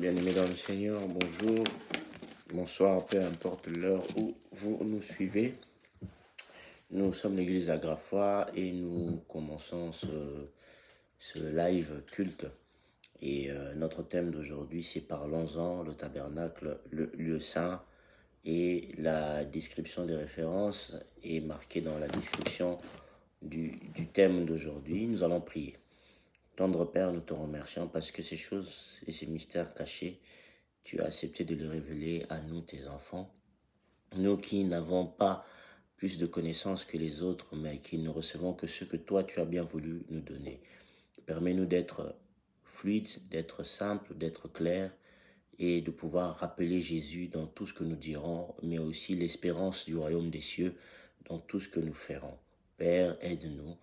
Bien-aimés dans le Seigneur, bonjour, bonsoir, peu importe l'heure où vous nous suivez. Nous sommes l'église Agrafa et nous commençons ce live culte. Et notre thème d'aujourd'hui, c'est Parlons-en, le tabernacle, le lieu saint. Et la description des références est marquée dans la description du thème d'aujourd'hui. Nous allons prier. Tendre Père, nous te remercions parce que ces choses et ces mystères cachés, tu as accepté de les révéler à nous, tes enfants. Nous qui n'avons pas plus de connaissances que les autres, mais qui ne recevons que ce que toi, tu as bien voulu nous donner. Permets-nous d'être fluides, d'être simples, d'être clairs et de pouvoir rappeler Jésus dans tout ce que nous dirons, mais aussi l'espérance du royaume des cieux dans tout ce que nous ferons. Père, aide-nous.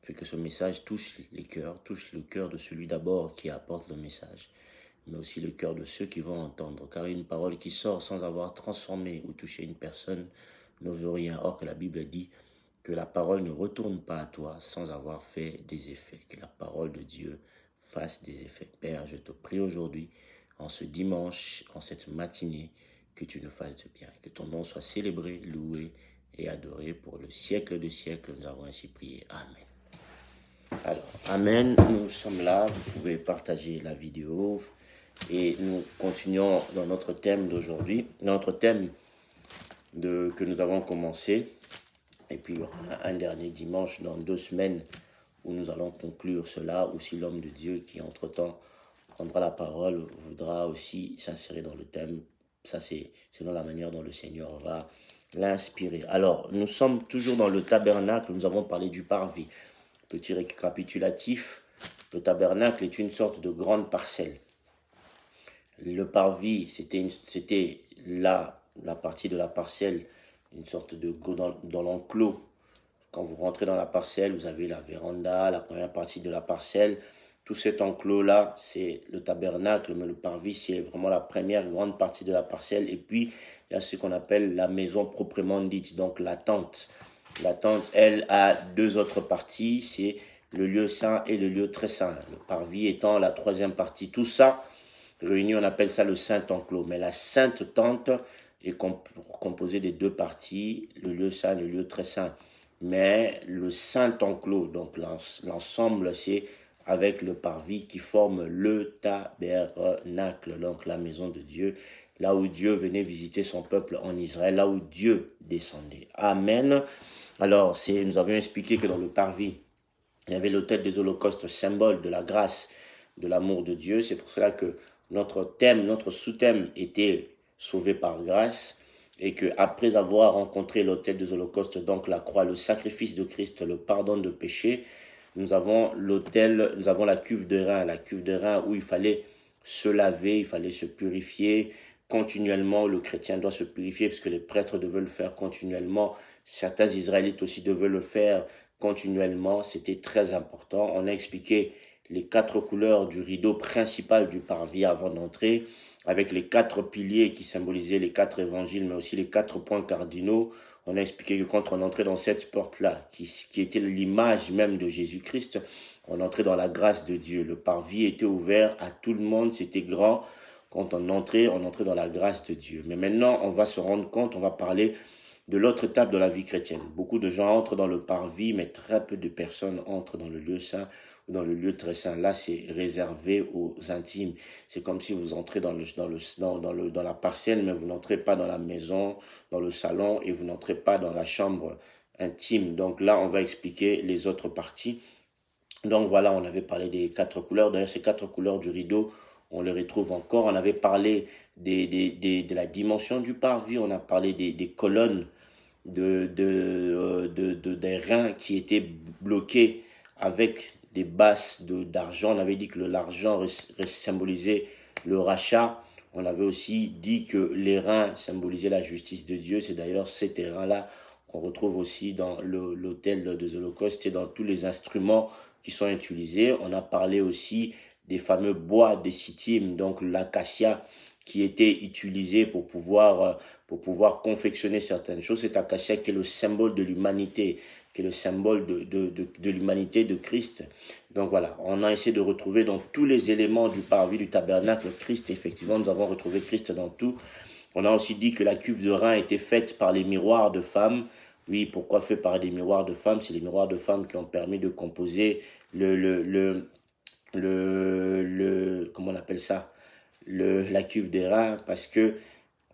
Fais que ce message touche les cœurs, touche le cœur de celui d'abord qui apporte le message, mais aussi le cœur de ceux qui vont entendre. Car une parole qui sort sans avoir transformé ou touché une personne ne veut rien. Or que la Bible dit que la parole ne retourne pas à toi sans avoir fait des effets. Que la parole de Dieu fasse des effets. Père, je te prie aujourd'hui, en ce dimanche, en cette matinée, que tu nous fasses de bien. Que ton nom soit célébré, loué et adoré pour le siècle des siècles. Nous avons ainsi prié. Amen. Alors, Amen, nous sommes là, vous pouvez partager la vidéo et nous continuons dans notre thème d'aujourd'hui, notre thème que nous avons commencé, et puis il y aura un dernier dimanche dans 2 semaines où nous allons conclure cela, ou si l'homme de Dieu qui entre-temps prendra la parole voudra aussi s'insérer dans le thème. Ça c'est selon la manière dont le Seigneur va l'inspirer. Alors, nous sommes toujours dans le tabernacle, nous avons parlé du parvis. Petit récapitulatif, le tabernacle est une sorte de grande parcelle. Le parvis, c'était là, la partie de la parcelle, une sorte de dans l'enclos. Quand vous rentrez dans la parcelle, vous avez la véranda, la première partie de la parcelle. Tout cet enclos-là, c'est le tabernacle, mais le parvis, c'est vraiment la première grande partie de la parcelle. Et puis, il y a ce qu'on appelle la maison proprement dite, donc la tente. La tente, elle, a 2 autres parties, c'est le lieu saint et le lieu très saint. Le parvis étant la 3e partie. Tout ça, réuni, on appelle ça le saint enclos. Mais la sainte tente est composée des 2 parties, le lieu saint et le lieu très saint. Mais le saint enclos, donc l'ensemble, c'est avec le parvis qui forme le tabernacle, donc la maison de Dieu, là où Dieu venait visiter son peuple en Israël, là où Dieu descendait. Amen. Alors, nous avions expliqué que dans le parvis, il y avait l'autel des holocaustes, symbole de la grâce, de l'amour de Dieu. C'est pour cela que notre sous-thème était sauvé par grâce, et que après avoir rencontré l'autel des holocaustes, donc la croix, le sacrifice de Christ, le pardon de péché, nous avons la cuve de rein où il fallait se laver, il fallait se purifier continuellement. Le chrétien doit se purifier parce que les prêtres devaient le faire continuellement. Certains Israélites aussi devaient le faire continuellement. C'était très important. On a expliqué les 4 couleurs du rideau principal du parvis avant d'entrer, avec les 4 piliers qui symbolisaient les 4 évangiles, mais aussi les 4 points cardinaux. On a expliqué que quand on entrait dans cette porte-là, qui était l'image même de Jésus-Christ, on entrait dans la grâce de Dieu. Le parvis était ouvert à tout le monde, c'était grand. Quand on entrait dans la grâce de Dieu. Mais maintenant, on va se rendre compte, on va parler de l'autre étape de la vie chrétienne. Beaucoup de gens entrent dans le parvis, mais très peu de personnes entrent dans le lieu saint ou dans le lieu très saint. Là, c'est réservé aux intimes. C'est comme si vous entrez dans la parcelle, mais vous n'entrez pas dans la maison, dans le salon, et vous n'entrez pas dans la chambre intime. Donc là, on va expliquer les autres parties. Donc voilà, on avait parlé des 4 couleurs. D'ailleurs, ces 4 couleurs du rideau, on les retrouve encore. On avait parlé de la dimension du parvis. On a parlé des colonnes, des reins qui étaient bloqués avec des basses d'argent. On avait dit que l'argent symbolisait le rachat. On avait aussi dit que les reins symbolisaient la justice de Dieu. C'est d'ailleurs ces reins-là qu'on retrouve aussi dans l'autel des holocaustes et dans tous les instruments qui sont utilisés. On a parlé aussi des fameux bois des sittim, donc l'acacia qui était utilisé pour pouvoir confectionner certaines choses. Cet acacia qui est le symbole de l'humanité, qui est le symbole de l'humanité de Christ. Donc voilà, on a essayé de retrouver dans tous les éléments du parvis du tabernacle Christ. Effectivement, nous avons retrouvé Christ dans tout. On a aussi dit que la cuve de rein était faite par les miroirs de femmes. Oui, pourquoi fait par des miroirs de femmes? C'est les miroirs de femmes qui ont permis de composer comment on appelle ça? La cuve des reins, parce que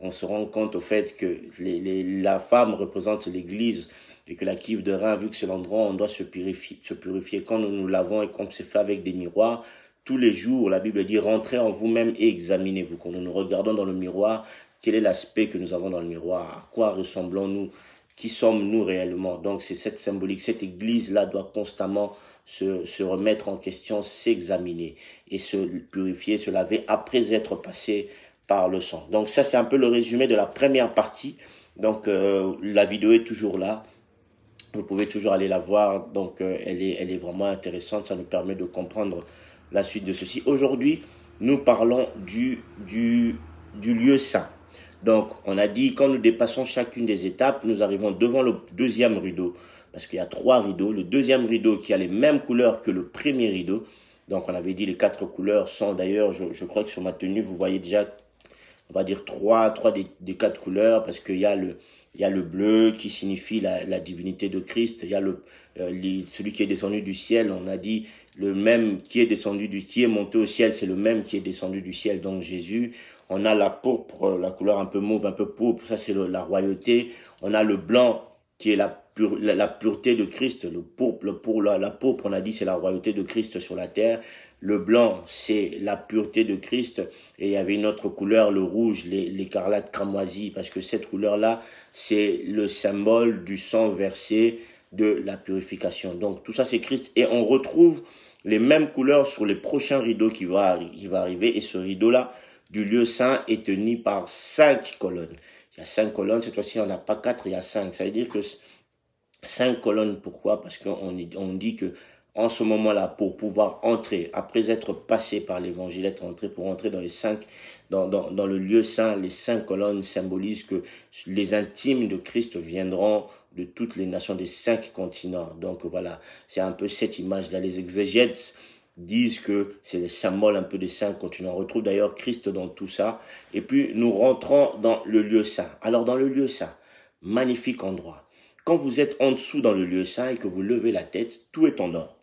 on se rend compte au fait que la femme représente l'Église et que la cuve de rein, vu que c'est l'endroit où on doit se purifier quand nous nous lavons et comme c'est fait avec des miroirs, tous les jours, la Bible dit, rentrez en vous-même et examinez-vous. Quand nous nous regardons dans le miroir, quel est l'aspect que nous avons dans le miroir? À quoi ressemblons-nous? Qui sommes-nous réellement? Donc c'est cette symbolique, cette Église-là doit constamment se remettre en question, s'examiner et se purifier, se laver après être passé par le sang. Donc ça, c'est un peu le résumé de la première partie. Donc la vidéo est toujours là. Vous pouvez toujours aller la voir. Donc elle est vraiment intéressante. Ça nous permet de comprendre la suite de ceci. Aujourd'hui, nous parlons du lieu saint. Donc on a dit, quand nous dépassons chacune des étapes, nous arrivons devant le deuxième rideau. Parce qu'il y a 3 rideaux. Le deuxième rideau qui a les mêmes couleurs que le premier rideau. Donc on avait dit les 4 couleurs sont d'ailleurs, je crois que sur ma tenue, vous voyez déjà, on va dire 3 des 4 couleurs, parce qu'il y a le bleu qui signifie la divinité de Christ. Il y a celui qui est descendu du ciel. On a dit le même qui est monté au ciel, c'est le même qui est descendu du ciel, donc Jésus. On a la pourpre, la couleur un peu mauve, un peu pourpre, ça c'est la royauté. On a le blanc qui est la pureté de Christ. La pourpre, on a dit, c'est la royauté de Christ sur la terre. Le blanc, c'est la pureté de Christ. Et il y avait une autre couleur, le rouge, l'écarlate cramoisi, parce que cette couleur-là, c'est le symbole du sang versé de la purification. Donc tout ça, c'est Christ. Et on retrouve les mêmes couleurs sur les prochains rideaux qui va arriver. Et ce rideau-là, du lieu saint, est tenu par 5 colonnes. Il y a 5 colonnes, cette fois-ci, on n'a pas 4, il y a 5. Ça veut dire que 5 colonnes, pourquoi? Parce qu'on dit que en ce moment-là, pour pouvoir entrer, après être passé par l'évangile, pour entrer dans dans le lieu saint, les 5 colonnes symbolisent que les intimes de Christ viendront de toutes les nations des 5 continents. Donc voilà, c'est un peu cette image-là. Les exégètes disent que c'est le symbole un peu des 5 continents. On retrouve d'ailleurs Christ dans tout ça. Et puis nous rentrons dans le lieu saint. Alors dans le lieu saint, magnifique endroit. Quand vous êtes en dessous dans le lieu saint et que vous levez la tête, tout est en or.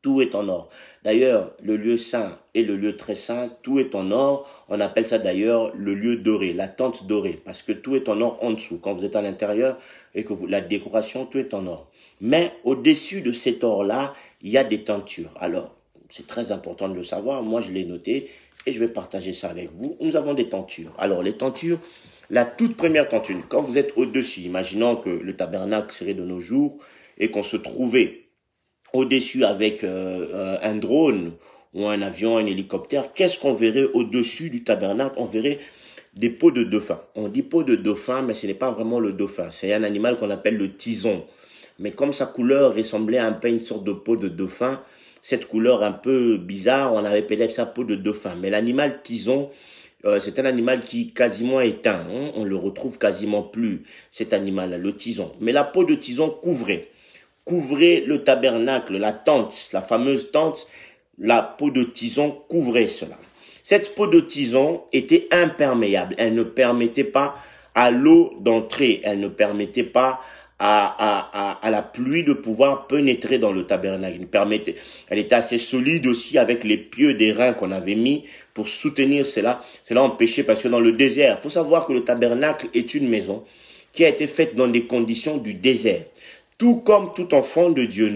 Tout est en or. D'ailleurs, le lieu saint et le lieu très saint, tout est en or. On appelle ça d'ailleurs le lieu doré, la tente dorée, parce que tout est en or en dessous. Quand vous êtes à l'intérieur et que la décoration, tout est en or. Mais au-dessus de cet or-là, il y a des tentures. Alors, c'est très important de le savoir. Moi, je l'ai noté et je vais partager ça avec vous. Nous avons des tentures. Alors, les tentures, la toute première tenture, quand vous êtes au-dessus, imaginons que le tabernacle serait de nos jours et qu'on se trouvait au-dessus avec un drone ou un avion, un hélicoptère, qu'est-ce qu'on verrait au-dessus du tabernacle? On verrait des peaux de dauphin. On dit peau de dauphin, mais ce n'est pas vraiment le dauphin. C'est un animal qu'on appelle le tison. Mais comme sa couleur ressemblait un peu à une sorte de peau de dauphin, cette couleur un peu bizarre, on avait appelé ça peau de dauphin. Mais l'animal tison, c'est un animal qui quasiment éteint. Hein? On le retrouve quasiment plus, cet animal-là, le tison. Mais la peau de tison couvrait le tabernacle, la tente, la fameuse tente, la peau de tison couvrait cela. Cette peau de tison était imperméable. Elle ne permettait pas à l'eau d'entrer. Elle ne permettait pas à la pluie de pouvoir pénétrer dans le tabernacle. Elle était assez solide aussi avec les pieux d'airain qu'on avait mis pour soutenir cela. Cela empêchait parce que dans le désert, il faut savoir que le tabernacle est une maison qui a été faite dans des conditions du désert. Tout comme tout enfant de Dieu,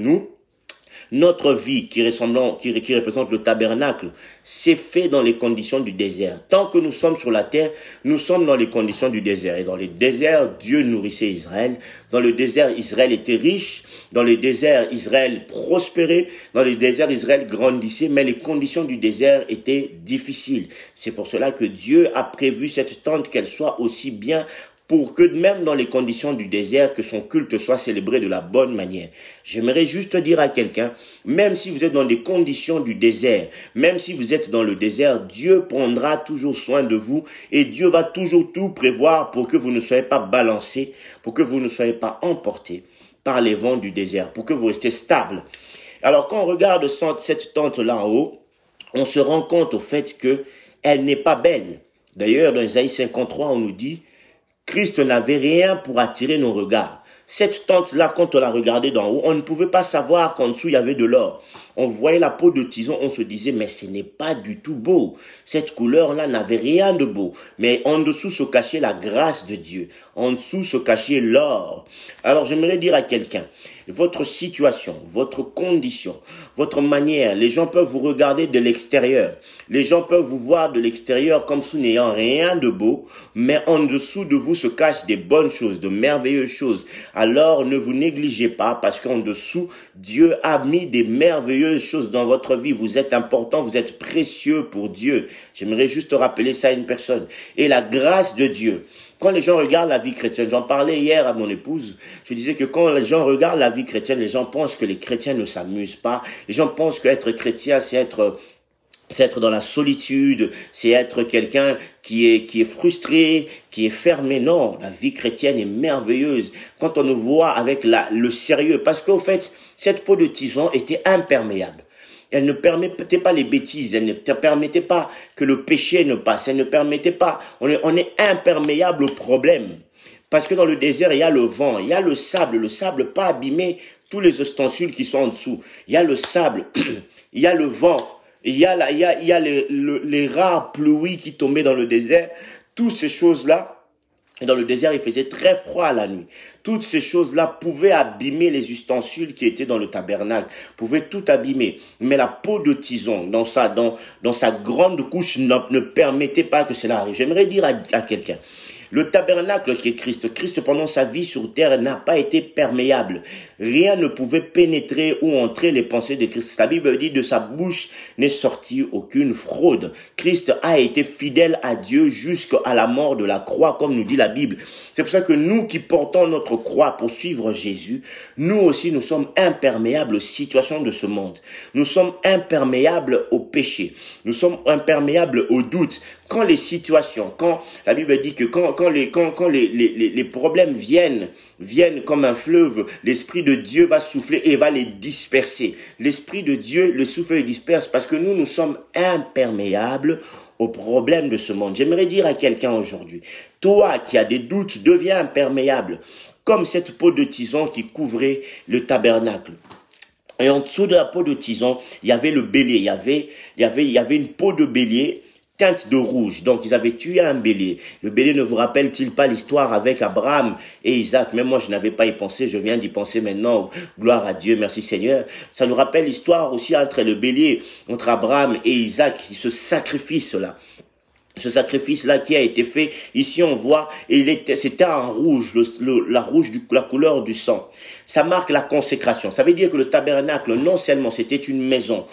notre vie qui représente le tabernacle, c'est fait dans les conditions du désert. Tant que nous sommes sur la terre, nous sommes dans les conditions du désert. Et dans le désert, Dieu nourrissait Israël. Dans le désert, Israël était riche. Dans le désert, Israël prospérait. Dans le désert, Israël grandissait. Mais les conditions du désert étaient difficiles. C'est pour cela que Dieu a prévu cette tente qu'elle soit aussi bien pour que même dans les conditions du désert, que son culte soit célébré de la bonne manière. J'aimerais juste dire à quelqu'un, même si vous êtes dans des conditions du désert, même si vous êtes dans le désert, Dieu prendra toujours soin de vous et Dieu va toujours tout prévoir pour que vous ne soyez pas balancés, pour que vous ne soyez pas emportés par les vents du désert, pour que vous restiez stable. Alors, quand on regarde cette tente-là en haut, on se rend compte au fait que elle n'est pas belle. D'ailleurs, dans Isaïe 53, on nous dit, Christ n'avait rien pour attirer nos regards. Cette tente-là, quand on la regardait d'en haut, on ne pouvait pas savoir qu'en dessous, il y avait de l'or. On voyait la peau de tison, on se disait, mais ce n'est pas du tout beau. Cette couleur-là n'avait rien de beau. Mais en dessous se cachait la grâce de Dieu. En dessous se cachait l'or. Alors, j'aimerais dire à quelqu'un, votre situation, votre condition, votre manière, les gens peuvent vous regarder de l'extérieur. Les gens peuvent vous voir de l'extérieur comme si n'ayant rien de beau, mais en dessous de vous se cachent des bonnes choses, de merveilleuses choses. Alors, ne vous négligez pas parce qu'en dessous, Dieu a mis des merveilleuses choses dans votre vie. Vous êtes important, vous êtes précieux pour Dieu. J'aimerais juste rappeler ça à une personne. Et la grâce de Dieu. Quand les gens regardent la vie chrétienne, j'en parlais hier à mon épouse, je disais que quand les gens regardent la vie chrétienne, les gens pensent que les chrétiens ne s'amusent pas. Les gens pensent qu'être chrétien, c'est être dans la solitude, c'est être quelqu'un qui est frustré, qui est fermé. Non, la vie chrétienne est merveilleuse quand on nous voit avec le sérieux. Parce qu'au fait, cette peau de tison était imperméable. Elle ne permettait pas les bêtises, elle ne permettait pas que le péché ne passe, elle ne permettait pas, on est imperméable aux problèmes. Parce que dans le désert, il y a le vent, il y a le sable pas abîmer tous les ustensiles qui sont en dessous. Il y a le sable, il y a le vent, il y a les rares pluies qui tombaient dans le désert. Toutes ces choses-là, et dans le désert, il faisait très froid la nuit. Toutes ces choses-là pouvaient abîmer les ustensiles qui étaient dans le tabernacle, pouvaient tout abîmer. Mais la peau de tison, dans sa grande couche, ne permettait pas que cela arrive. J'aimerais dire à quelqu'un, le tabernacle qui est Christ pendant sa vie sur terre n'a pas été perméable. Rien ne pouvait pénétrer ou entrer les pensées de Christ. La Bible dit de sa bouche n'est sortie aucune fraude. Christ a été fidèle à Dieu jusqu'à la mort de la croix, comme nous dit la Bible. C'est pour ça que nous qui portons notre croix pour suivre Jésus, nous aussi nous sommes imperméables aux situations de ce monde. Nous sommes imperméables au péché. Nous sommes imperméables aux doutes. Quand les situations, quand la Bible dit que quand les problèmes viennent comme un fleuve, l'Esprit de Dieu va souffler et va les disperser. L'Esprit de Dieu le souffle et les disperse parce que nous sommes imperméables aux problèmes de ce monde. J'aimerais dire à quelqu'un aujourd'hui, toi qui as des doutes, deviens imperméable, comme cette peau de tison qui couvrait le tabernacle. Et en dessous de la peau de tison, il y avait le bélier, il y avait une peau de bélier teinte de rouge. Donc, ils avaient tué un bélier. Le bélier ne vous rappelle-t-il pas l'histoire avec Abraham et Isaac? Même moi, je n'avais pas y pensé. Je viens d'y penser maintenant. Gloire à Dieu. Merci Seigneur. Ça nous rappelle l'histoire aussi entre le bélier, entre Abraham et Isaac, ce sacrifice-là. Ce sacrifice-là qui a été fait, ici on voit, c'était en rouge, la couleur du sang. Ça marque la consécration. Ça veut dire que le tabernacle, non seulement c'était une maison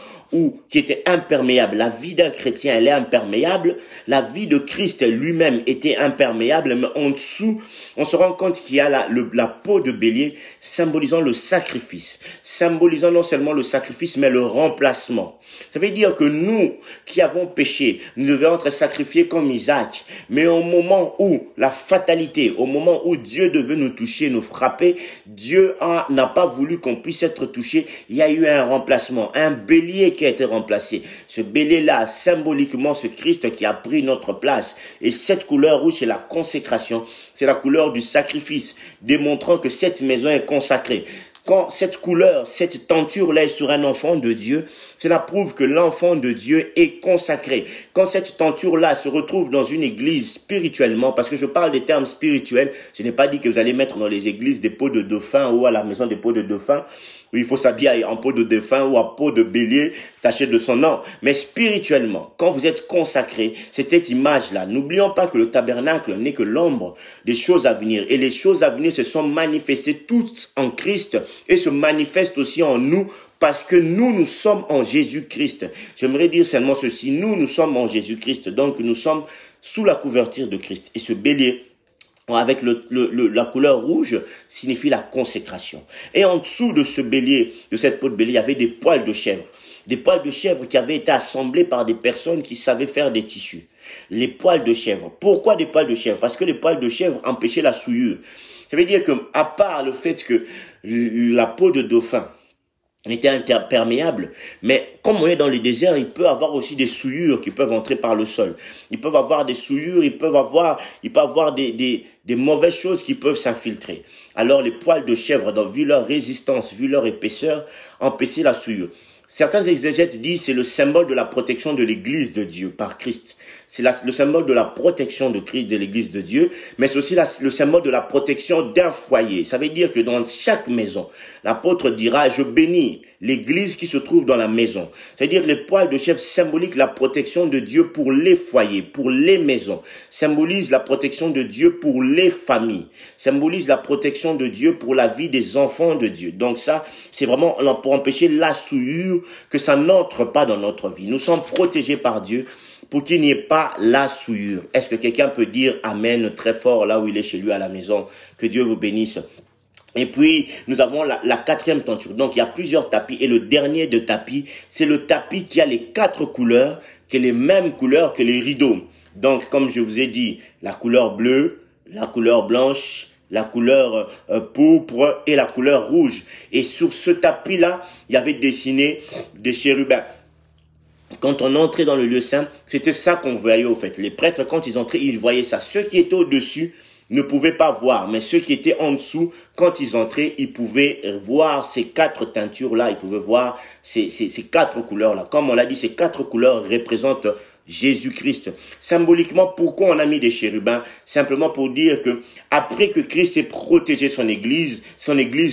qui était imperméable. La vie d'un chrétien, elle est imperméable. La vie de Christ lui-même était imperméable. Mais en dessous, on se rend compte qu'il y a la peau de bélier symbolisant le sacrifice. Symbolisant non seulement le sacrifice, mais le remplacement. Ça veut dire que nous, qui avons péché, nous devons être sacrifiés comme Isaac. Mais au moment où la fatalité, au moment où Dieu devait nous toucher, nous frapper, Dieu n'a pas voulu qu'on puisse être touché. Il y a eu un remplacement, un bélier qui a été remplacé. Ce bélier-là, symboliquement, ce Christ qui a pris notre place. Et cette couleur rouge, c'est la consécration. C'est la couleur du sacrifice, démontrant que cette maison est consacrée. Quand cette couleur, cette tenture-là est sur un enfant de Dieu, cela prouve que l'enfant de Dieu est consacré. Quand cette tenture-là se retrouve dans une église spirituellement, parce que je parle des termes spirituels, je n'ai pas dit que vous allez mettre dans les églises des peaux de dauphin ou à la maison des peaux de dauphin, où il faut s'habiller en peau de dauphin ou en peau de bélier taché de son nom. Mais spirituellement, quand vous êtes consacré, c'est cette image-là. N'oublions pas que le tabernacle n'est que l'ombre des choses à venir. Et les choses à venir se sont manifestées toutes en Christ et se manifestent aussi en nous parce que nous sommes en Jésus-Christ. J'aimerais dire seulement ceci. Nous sommes en Jésus-Christ. Donc, nous sommes sous la couverture de Christ. Et ce bélier, avec la couleur rouge, signifie la consécration. Et en dessous de ce bélier, de cette peau de bélier, il y avait des poils de chèvre. Des poils de chèvre qui avaient été assemblés par des personnes qui savaient faire des tissus. Les poils de chèvre. Pourquoi des poils de chèvre? Parce que les poils de chèvre empêchaient la souillure. Ça veut dire que, à part le fait que la peau de dauphin était imperméable, mais comme on est dans les déserts, il peut avoir aussi des souillures qui peuvent entrer par le sol. Ils peuvent avoir des souillures, il peut avoir des mauvaises choses qui peuvent s'infiltrer. Alors les poils de chèvre, vu leur résistance, vu leur épaisseur, empêchaient la souillure. Certains exégètes disent que c'est le symbole de la protection de l'Église de Dieu par Christ. C'est le symbole de la protection de Christ, de l'Église de Dieu, mais c'est aussi le symbole de la protection d'un foyer. Ça veut dire que dans chaque maison, l'apôtre dira, je bénis l'Église qui se trouve dans la maison. C'est-à-dire que les poils de chèvre symboliquent la protection de Dieu pour les foyers, pour les maisons. Symbolisent la protection de Dieu pour les familles. Symbolisent la protection de Dieu pour la vie des enfants de Dieu. Donc ça, c'est vraiment pour empêcher la souillure, que ça n'entre pas dans notre vie. Nous sommes protégés par Dieu pour qu'il n'y ait pas la souillure. Est-ce que quelqu'un peut dire Amen très fort là où il est chez lui à la maison? Que Dieu vous bénisse. Et puis, nous avons la quatrième tenture. Donc, il y a plusieurs tapis. Et le dernier de tapis, c'est le tapis qui a les 4 couleurs, qui est les mêmes couleurs que les rideaux. Donc, comme je vous ai dit, la couleur bleue, la couleur blanche, la couleur pourpre et la couleur rouge. Et sur ce tapis-là, il y avait dessiné des chérubins. Quand on entrait dans le lieu saint, c'était ça qu'on voyait au fait. Les prêtres, quand ils entraient, ils voyaient ça. Ceux qui étaient au-dessus ne pouvaient pas voir, mais ceux qui étaient en dessous, quand ils entraient, ils pouvaient voir ces 4 teintures-là, ils pouvaient voir ces 4 couleurs-là. Comme on l'a dit, ces 4 couleurs représentent Jésus-Christ. Symboliquement, pourquoi on a mis des chérubins? Simplement pour dire que après que Christ ait protégé son église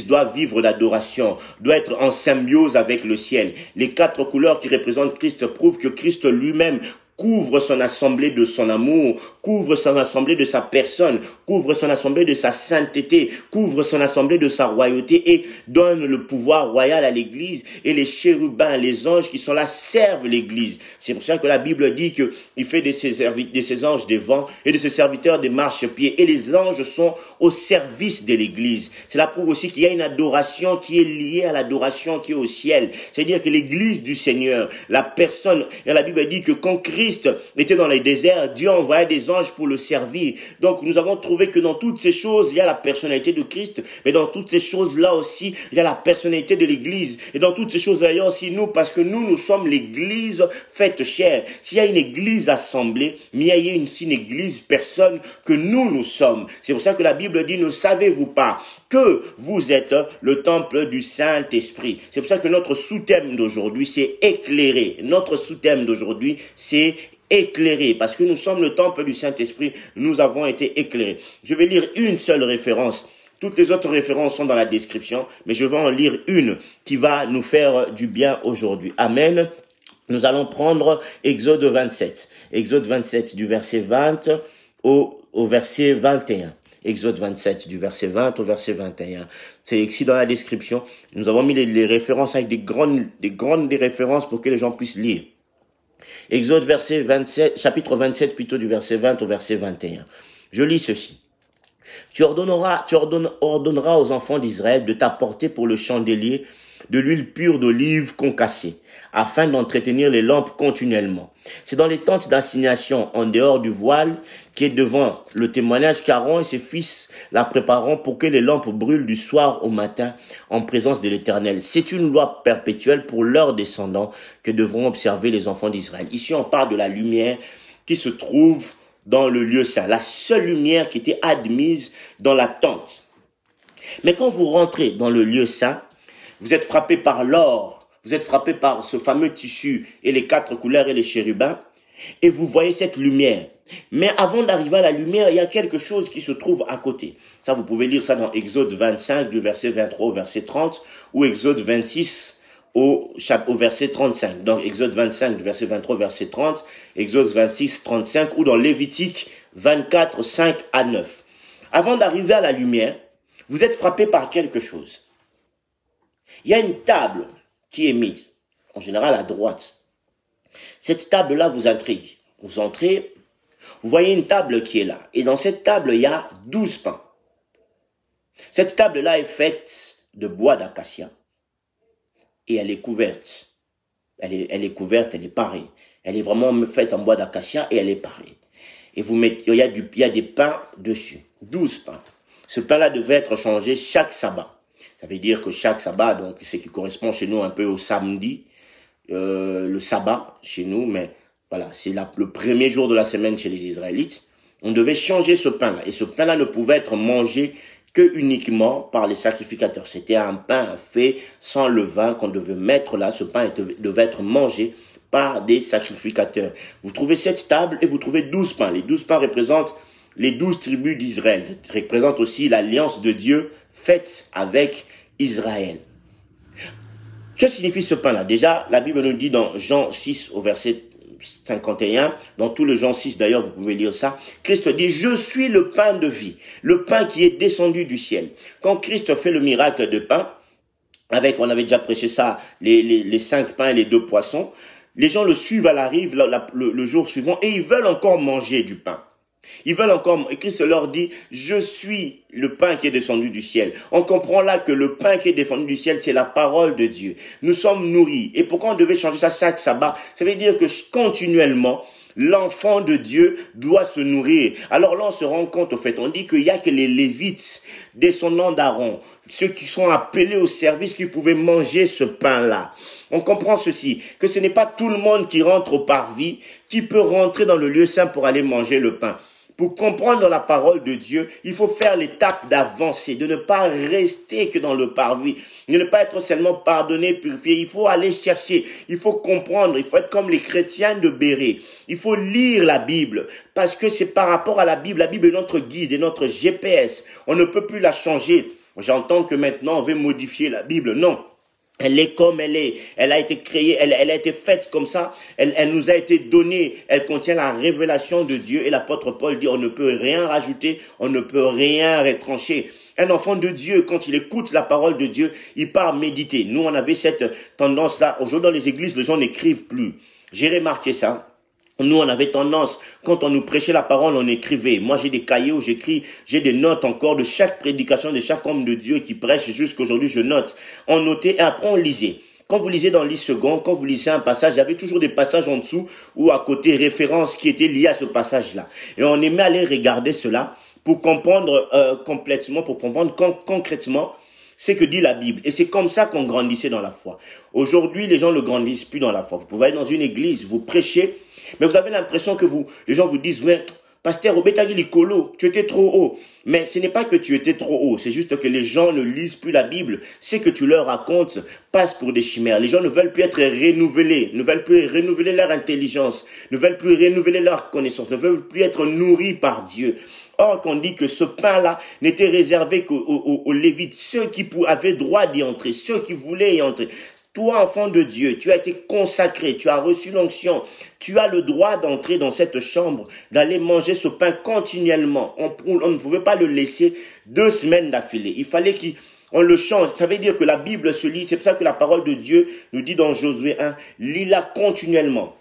doit vivre d'adoration, doit être en symbiose avec le ciel. Les 4 couleurs qui représentent Christ prouvent que Christ lui-même couvre son assemblée de son amour, couvre son assemblée de sa personne, couvre son assemblée de sa sainteté, couvre son assemblée de sa royauté et donne le pouvoir royal à l'église. Et les chérubins, les anges qui sont là servent l'église. C'est pour ça que la Bible dit qu'il fait de ses anges des vents et de ses serviteurs des marchepieds. Et les anges sont au service de l'église. Cela prouve aussi qu'il y a une adoration qui est liée à l'adoration qui est au ciel. C'est-à-dire que l'église du Seigneur, la personne, et la Bible dit que quand Christ était dans les déserts, Dieu envoyait des anges pour le servir. Donc nous avons trouvé que dans toutes ces choses, il y a la personnalité de Christ, mais dans toutes ces choses-là aussi, il y a la personnalité de l'église. Et dans toutes ces choses-là, il y a aussi nous, parce que nous sommes l'église faite chair. S'il y a une église assemblée, mais il y a aussi une église personne que nous sommes. C'est pour ça que la Bible dit, ne savez-vous pas que vous êtes le temple du Saint-Esprit? C'est pour ça que notre sous-thème d'aujourd'hui, c'est éclairé. Notre sous-thème d'aujourd'hui, c'est éclairé, parce que nous sommes le temple du Saint-Esprit, nous avons été éclairés. Je vais lire une seule référence. Toutes les autres références sont dans la description, mais je vais en lire une qui va nous faire du bien aujourd'hui. Amen. Nous allons prendre Exode 27. Exode 27 du verset 20 au verset 21. Exode 27 du verset 20 au verset 21. C'est ici dans la description. Nous avons mis les références avec des grandes références pour que les gens puissent lire. Exode chapitre 27 plutôt du verset 20 au verset 21. Je lis ceci. Tu ordonneras aux enfants d'Israël de t'apporter pour le chandelier de l'huile pure d'olive concassée, afin d'entretenir les lampes continuellement. C'est dans les tentes d'assignation, en dehors du voile, qui est devant le témoignage, qu'Aaron et ses fils la prépareront pour que les lampes brûlent du soir au matin en présence de l'Éternel. C'est une loi perpétuelle pour leurs descendants que devront observer les enfants d'Israël. Ici, on parle de la lumière qui se trouve dans le lieu saint, la seule lumière qui était admise dans la tente. Mais quand vous rentrez dans le lieu saint, vous êtes frappé par l'or, vous êtes frappé par ce fameux tissu et les 4 couleurs et les chérubins, et vous voyez cette lumière. Mais avant d'arriver à la lumière, il y a quelque chose qui se trouve à côté. Ça, vous pouvez lire ça dans Exode 25, du verset 23 au verset 30, ou Exode 26, au verset 35. Donc, Exode 25, du verset 23 au verset 30, Exode 26, 35, ou dans Lévitique 24, 5 à 9. Avant d'arriver à la lumière, vous êtes frappé par quelque chose. Il y a une table qui est mise, en général à droite. Cette table-là vous intrigue. Vous entrez, vous voyez une table qui est là. Et dans cette table, il y a 12 pains. Cette table-là est faite de bois d'acacia. Et elle est couverte. Elle est couverte, elle est parée. Elle est vraiment faite en bois d'acacia et elle est parée. Et il y a des pains dessus. 12 pains. Ce pain-là devait être changé chaque sabbat. Ça veut dire que chaque sabbat, donc ce qui correspond chez nous un peu au samedi, le sabbat chez nous, mais voilà, c'est le premier jour de la semaine chez les Israélites. On devait changer ce pain-là. Et ce pain-là ne pouvait être mangé que uniquement par les sacrificateurs. C'était un pain fait sans levain qu'on devait mettre là. Ce pain devait être mangé par des sacrificateurs. Vous trouvez cette table et vous trouvez 12 pains. Les 12 pains représentent les 12 tribus d'Israël. Ça représente aussi l'alliance de Dieu faite avec Israël. Que signifie ce pain-là? Déjà, la Bible nous dit dans Jean 6 au verset 51, dans tout le Jean 6 d'ailleurs, vous pouvez lire ça. Christ dit, je suis le pain de vie, le pain qui est descendu du ciel. Quand Christ fait le miracle de pain, on avait déjà prêché ça, les 5 pains et les 2 poissons, les gens le suivent à la rive le jour suivant et ils veulent encore manger du pain. Ils veulent encore, et Christ leur dit, je suis le pain qui est descendu du ciel. On comprend là que le pain qui est descendu du ciel, c'est la parole de Dieu. Nous sommes nourris. Et pourquoi on devait changer ça chaque sabbat? Ça veut dire que continuellement, l'enfant de Dieu doit se nourrir. Alors là, on se rend compte, au fait, on dit qu'il n'y a que les Lévites, descendants d'Aaron, ceux qui sont appelés au service, qui pouvaient manger ce pain-là. On comprend ceci, que ce n'est pas tout le monde qui rentre au parvis, qui peut rentrer dans le lieu saint pour aller manger le pain. Pour comprendre la parole de Dieu, il faut faire l'étape d'avancer, de ne pas rester que dans le parvis, de ne pas être seulement pardonné, purifié. Il faut aller chercher, il faut comprendre, il faut être comme les chrétiens de Béret. Il faut lire la Bible, parce que c'est par rapport à la Bible est notre guide et notre GPS. On ne peut plus la changer. J'entends que maintenant on veut modifier la Bible. Non. Elle est comme elle est. Elle a été créée, elle a été faite comme ça. Elle nous a été donnée. Elle contient la révélation de Dieu. Et l'apôtre Paul dit, on ne peut rien rajouter, on ne peut rien retrancher. Un enfant de Dieu, quand il écoute la parole de Dieu, il part méditer. Nous, on avait cette tendance-là. Aujourd'hui, dans les églises, les gens n'écrivent plus. J'ai remarqué ça. Nous, on avait tendance, quand on nous prêchait la parole, on écrivait. Moi, j'ai des cahiers où j'écris, j'ai des notes encore de chaque prédication, de chaque homme de Dieu qui prêche. Jusqu'aujourd'hui, je note. On notait et après, on lisait. Quand vous lisez dans le livre second, quand vous lisez un passage, il y avait toujours des passages en dessous ou à côté références qui étaient liées à ce passage-là. Et on aimait aller regarder cela pour comprendre complètement, pour comprendre concrètement ce que dit la Bible. Et c'est comme ça qu'on grandissait dans la foi. Aujourd'hui, les gens ne grandissent plus dans la foi. Vous pouvez aller dans une église, vous prêchez, mais vous avez l'impression que les gens vous disent, ouais, pasteur, tu étais trop haut. Mais ce n'est pas que tu étais trop haut, c'est juste que les gens ne lisent plus la Bible. Ce que tu leur racontes passe pour des chimères. Les gens ne veulent plus être renouvelés, ne veulent plus renouveler leur intelligence, ne veulent plus renouveler leur connaissance, ne veulent plus être nourris par Dieu. Or, qu'on dit que ce pain-là n'était réservé qu'aux Lévites, ceux qui avaient droit d'y entrer, ceux qui voulaient y entrer. Toi, enfant de Dieu, tu as été consacré, tu as reçu l'onction, tu as le droit d'entrer dans cette chambre, d'aller manger ce pain continuellement. On ne pouvait pas le laisser 2 semaines d'affilée. Il fallait qu'on le change. Ça veut dire que la Bible se lit. C'est pour ça que la parole de Dieu nous dit dans Josué 1, lis-la continuellement.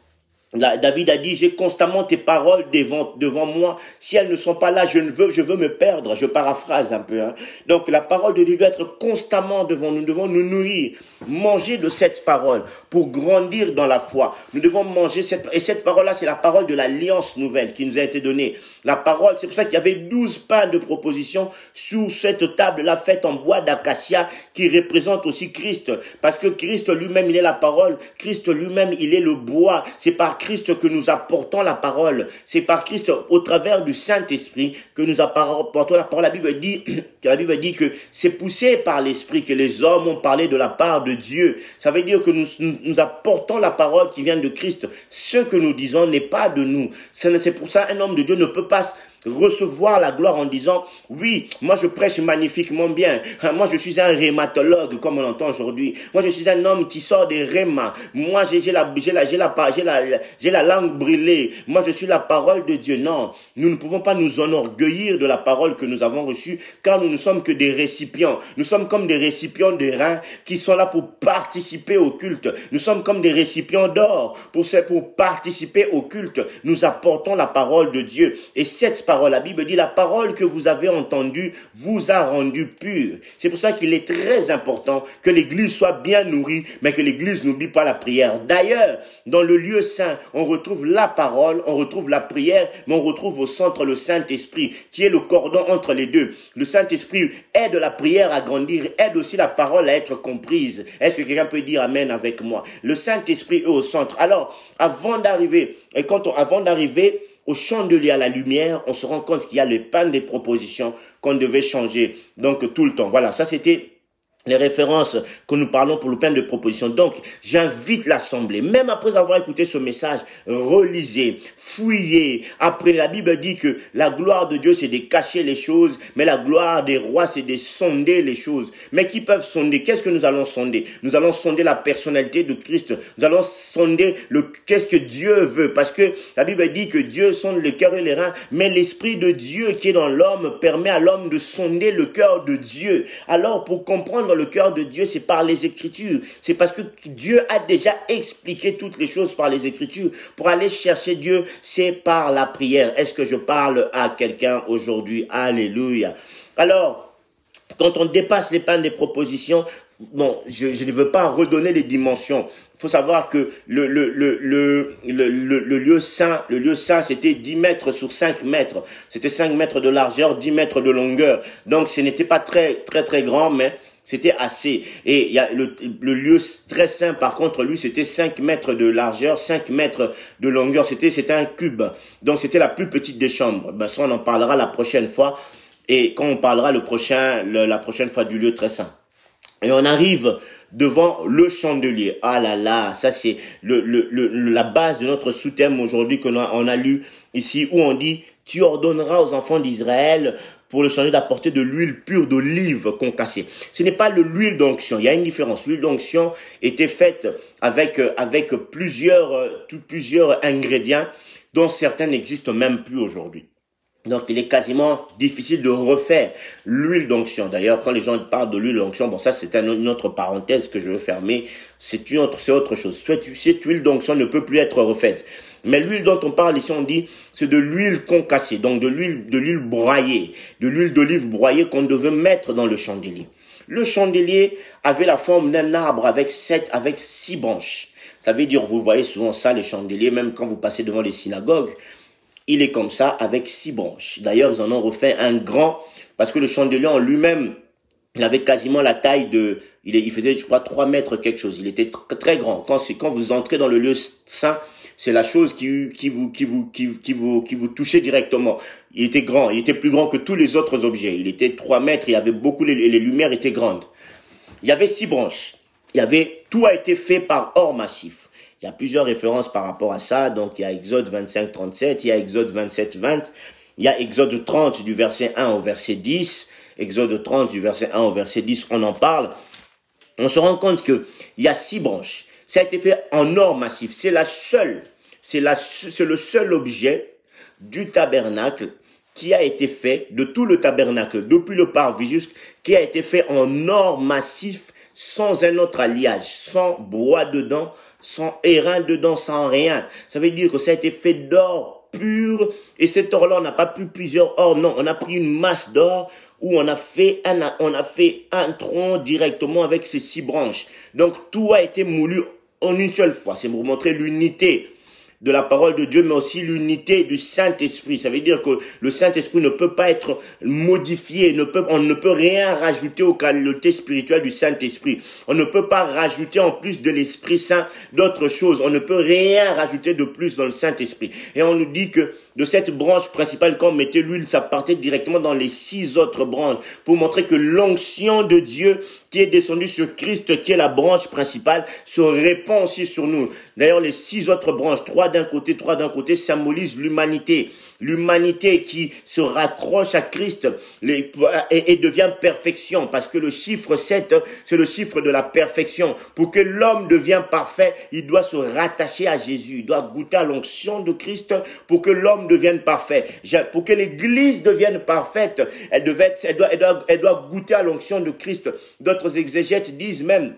David a dit, j'ai constamment tes paroles devant moi. Si elles ne sont pas là, je veux me perdre. Je paraphrase un peu. Donc la parole de Dieu doit être constamment devant nous. Nous devons nous nourrir, manger de cette parole pour grandir dans la foi. Nous devons manger cette parole-là, c'est la parole de l'alliance nouvelle qui nous a été donnée. La parole, c'est pour ça qu'il y avait 12 pains de proposition sur cette table-là faite en bois d'acacia qui représente aussi Christ. Parce que Christ lui-même, il est la parole. Christ lui-même, il est le bois. C'est par Christ que nous apportons la parole. C'est par Christ, au travers du Saint-Esprit, que nous apportons la parole. La Bible dit que c'est poussé par l'Esprit que les hommes ont parlé de la part de Dieu. Ça veut dire que nous apportons la parole qui vient de Christ. Ce que nous disons n'est pas de nous. C'est pour ça un homme de Dieu ne peut pas recevoir la gloire en disant, oui, moi je prêche magnifiquement bien, moi je suis un rhématologue comme on l'entend aujourd'hui, moi je suis un homme qui sort des rhémas, moi j'ai la langue brûlée, moi je suis la parole de Dieu. Non, nous ne pouvons pas nous enorgueillir de la parole que nous avons reçue, car nous ne sommes que des récipients. Nous sommes comme des récipients de reins qui sont là pour participer au culte. Nous sommes comme des récipients d'or pour participer au culte. Nous apportons la parole de Dieu, et cette parole. La Bible dit, la parole que vous avez entendue vous a rendu pur. C'est pour ça qu'il est très important que l'Église soit bien nourrie, mais que l'Église n'oublie pas la prière. D'ailleurs, dans le lieu saint, on retrouve la parole, on retrouve la prière, mais on retrouve au centre le Saint-Esprit, qui est le cordon entre les deux. Le Saint-Esprit aide la prière à grandir, aide aussi la parole à être comprise. Est-ce que quelqu'un peut dire amen avec moi? Le Saint-Esprit est au centre. Alors, avant d'arriver au chandelier à la lumière, on se rend compte qu'il y a le pain des propositions qu'on devait changer. Donc, tout le temps. Voilà, ça c'était les références que nous parlons pour le pain de proposition. Donc, j'invite l'Assemblée, même après avoir écouté ce message, relisez, fouillez. Après, la Bible dit que la gloire de Dieu, c'est de cacher les choses, mais la gloire des rois, c'est de sonder les choses. Mais qui peuvent sonder? Qu'est-ce que nous allons sonder? Nous allons sonder la personnalité de Christ. Nous allons sonder qu'est-ce que Dieu veut. Parce que la Bible dit que Dieu sonde le cœur et les reins, mais l'Esprit de Dieu qui est dans l'homme permet à l'homme de sonder le cœur de Dieu. Alors, pour comprendre le cœur de Dieu, c'est par les Écritures. C'est parce que Dieu a déjà expliqué toutes les choses par les Écritures. Pour aller chercher Dieu, c'est par la prière. Est-ce que je parle à quelqu'un aujourd'hui? Alléluia. Alors, quand on dépasse les pains des propositions, bon, je ne veux pas redonner les dimensions. Il faut savoir que le lieu saint, c'était 10 mètres sur 5 mètres. C'était 5 mètres de largeur, 10 mètres de longueur. Donc, ce n'était pas très grand, mais c'était assez. Et il y a le lieu très saint, par contre, lui, c'était 5 mètres de largeur, 5 mètres de longueur. C'était un cube. Donc, c'était la plus petite des chambres. Ben, ça, on en parlera la prochaine fois. Et quand on parlera la prochaine fois du lieu très saint. Et on arrive devant le chandelier. Ah là là, ça c'est la base de notre sous-thème aujourd'hui qu'on a lu ici, où on dit, tu ordonneras aux enfants d'Israël pour le chandelier d'apporter de l'huile pure d'olive concassée. Ce n'est pas l'huile d'onction, il y a une différence. L'huile d'onction était faite avec plusieurs ingrédients dont certains n'existent même plus aujourd'hui. Donc, il est quasiment difficile de refaire l'huile d'onction. D'ailleurs, quand les gens parlent de l'huile d'onction, bon, ça, c'est une autre parenthèse que je veux fermer. C'est autre chose. Cette huile d'onction ne peut plus être refaite. Mais l'huile dont on parle ici, on dit, c'est de l'huile concassée. Donc, de l'huile broyée. De l'huile d'olive broyée qu'on devait mettre dans le chandelier. Le chandelier avait la forme d'un arbre avec 6 branches. Ça veut dire, vous voyez souvent ça, les chandeliers, même quand vous passez devant les synagogues. Il est comme ça, avec 6 branches. D'ailleurs, ils en ont refait un grand, parce que le chandelier en lui-même, il avait quasiment la taille il faisait, je crois, 3 mètres quelque chose. Il était très grand. Quand vous entrez dans le lieu saint, c'est la chose qui vous touchait directement. Il était grand. Il était plus grand que tous les autres objets. Il était 3 mètres. Il y avait beaucoup, les lumières étaient grandes. Il y avait 6 branches. Tout a été fait par or massif. Il y a plusieurs références par rapport à ça. Donc, il y a Exode 25, 37, il y a Exode 27, 20, il y a Exode 30 du verset 1 au verset 10, Exode 30 du verset 1 au verset 10, on en parle. On se rend compte qu'il y a 6 branches. Ça a été fait en or massif. C'est le seul objet du tabernacle qui a été fait, de tout le tabernacle, depuis le parvis qui a été fait en or massif, sans un autre alliage, sans bois dedans, sans airain dedans, sans rien. Ça veut dire que ça a été fait d'or pur, et cet or-là, on n'a pas pris plusieurs or, non, on a pris une masse d'or où on a fait un tronc directement avec ces 6 branches. Donc, tout a été moulu en une seule fois. C'est pour montrer l'unité de la parole de Dieu, mais aussi l'unité du Saint-Esprit. Ça veut dire que le Saint-Esprit ne peut pas être modifié, on ne peut rien rajouter aux qualités spirituelles du Saint-Esprit. On ne peut pas rajouter en plus de l'Esprit Saint d'autres choses. On ne peut rien rajouter de plus dans le Saint-Esprit. Et on nous dit que de cette branche principale, quand on mettait l'huile, ça partait directement dans les 6 autres branches pour montrer que l'onction de Dieu qui est descendue sur Christ, qui est la branche principale, se répand aussi sur nous. D'ailleurs, les 6 autres branches, 3 d'un côté, symbolisent l'humanité. L'humanité qui se raccroche à Christ et devient perfection, parce que le chiffre 7, c'est le chiffre de la perfection. Pour que l'homme devienne parfait, il doit se rattacher à Jésus, il doit goûter à l'onction de Christ pour que l'homme devienne parfait. Pour que l'Église devienne parfaite, elle doit goûter à l'onction de Christ. D'autres exégètes disent même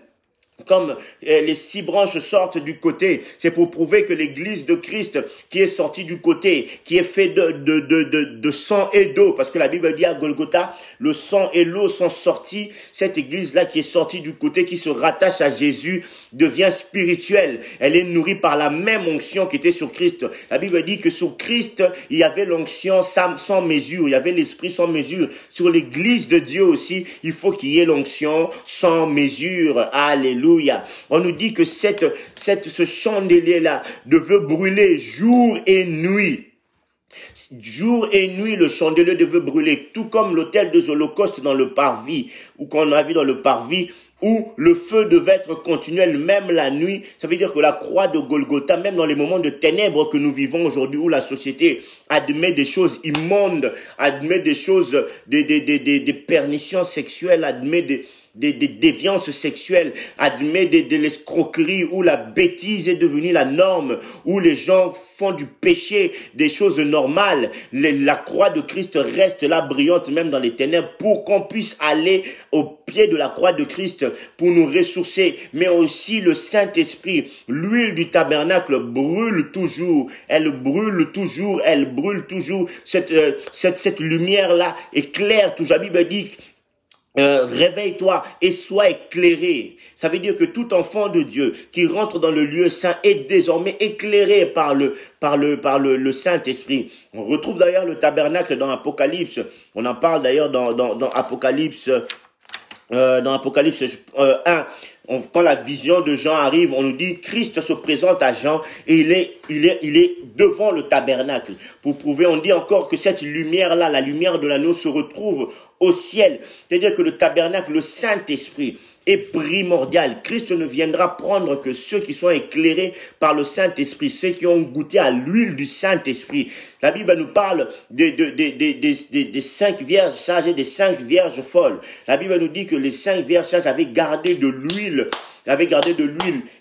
comme les 6 branches sortent du côté, c'est pour prouver que l'église de Christ qui est sortie du côté, qui est fait de sang et d'eau, parce que la Bible dit à Golgotha, le sang et l'eau sont sortis, cette église-là qui est sortie du côté, qui se rattache à Jésus, devient spirituelle. Elle est nourrie par la même onction qui était sur Christ. La Bible dit que sur Christ, il y avait l'onction sans mesure, il y avait l'esprit sans mesure. Sur l'église de Dieu aussi, il faut qu'il y ait l'onction sans mesure. Alléluia. On nous dit que ce chandelier-là devait brûler jour et nuit. Jour et nuit, le chandelier devait brûler, tout comme l'autel des holocaustes dans le parvis, ou qu'on a vu dans le parvis, où le feu devait être continuel, même la nuit. Ça veut dire que la croix de Golgotha, même dans les moments de ténèbres que nous vivons aujourd'hui, où la société admet des choses immondes, admet des choses, des pernitions sexuelles, admet des déviances sexuelles, admet de l'escroquerie, où la bêtise est devenue la norme, où les gens font du péché des choses normales. La croix de Christ reste là brillante même dans les ténèbres pour qu'on puisse aller au pied de la croix de Christ pour nous ressourcer. Mais aussi le Saint-Esprit, l'huile du tabernacle brûle toujours, elle brûle toujours, elle brûle toujours. Cette lumière-là éclaire toujours. La Bible dit réveille-toi et sois éclairé. Ça veut dire que tout enfant de Dieu qui rentre dans le lieu saint est désormais éclairé par le Saint-Esprit. On retrouve d'ailleurs le tabernacle dans Apocalypse. On en parle d'ailleurs dans Apocalypse 1. Quand la vision de Jean arrive, on nous dit Christ se présente à Jean et il est devant le tabernacle. Pour prouver, on dit encore que cette lumière-là, la lumière de l'agneau se retrouve au ciel. C'est-à-dire que le tabernacle, le Saint-Esprit est primordial. Christ ne viendra prendre que ceux qui sont éclairés par le Saint-Esprit, ceux qui ont goûté à l'huile du Saint-Esprit. La Bible nous parle des 5 vierges sages et des 5 vierges folles. La Bible nous dit que les 5 vierges sages avaient gardé de l'huile.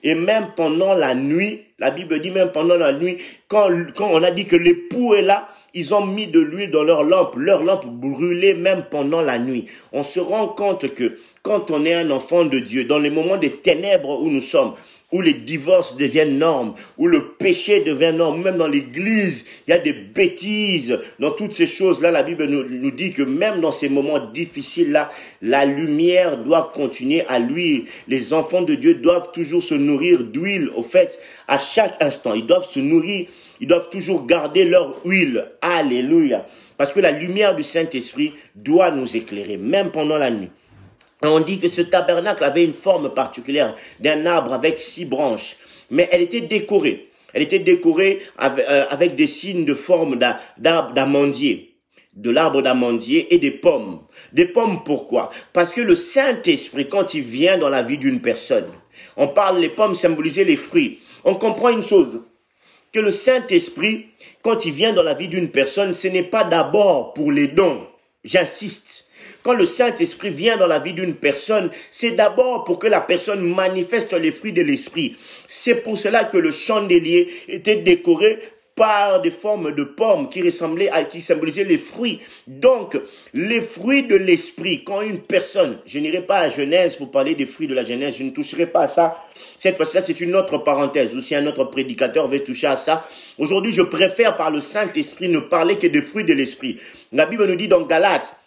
Et même pendant la nuit, la Bible dit même pendant la nuit, quand on a dit que l'époux est là, ils ont mis de l'huile dans leur lampe brûlait même pendant la nuit. On se rend compte que quand on est un enfant de Dieu, dans les moments des ténèbres où nous sommes, où les divorces deviennent normes, où le péché devient norme, même dans l'église, il y a des bêtises. Dans toutes ces choses-là, la Bible nous dit que même dans ces moments difficiles-là, la lumière doit continuer à luire. Les enfants de Dieu doivent toujours se nourrir d'huile. Au fait, à chaque instant, ils doivent se nourrir, ils doivent toujours garder leur huile. Alléluia. Parce que la lumière du Saint-Esprit doit nous éclairer, même pendant la nuit. On dit que ce tabernacle avait une forme particulière d'un arbre avec 6 branches, mais elle était décorée. Elle était décorée avec des signes de forme d'arbre d'amandier, de l'arbre d'amandier et des pommes. Des pommes pourquoi? Parce que le Saint-Esprit, quand il vient dans la vie d'une personne, on parle, les pommes symbolisaient les fruits. On comprend une chose, que le Saint-Esprit, quand il vient dans la vie d'une personne, ce n'est pas d'abord pour les dons. J'insiste. Quand le Saint-Esprit vient dans la vie d'une personne, c'est d'abord pour que la personne manifeste les fruits de l'Esprit. C'est pour cela que le chandelier était décoré par des formes de pommes qui symbolisaient les fruits. Donc, les fruits de l'Esprit, quand une personne, je n'irai pas à Genèse pour parler des fruits de la Genèse, je ne toucherai pas à ça. Cette fois-ci, c'est une autre parenthèse, ou si un autre prédicateur veut toucher à ça. Aujourd'hui, je préfère par le Saint-Esprit ne parler que des fruits de l'Esprit. La Bible nous dit dans Galates,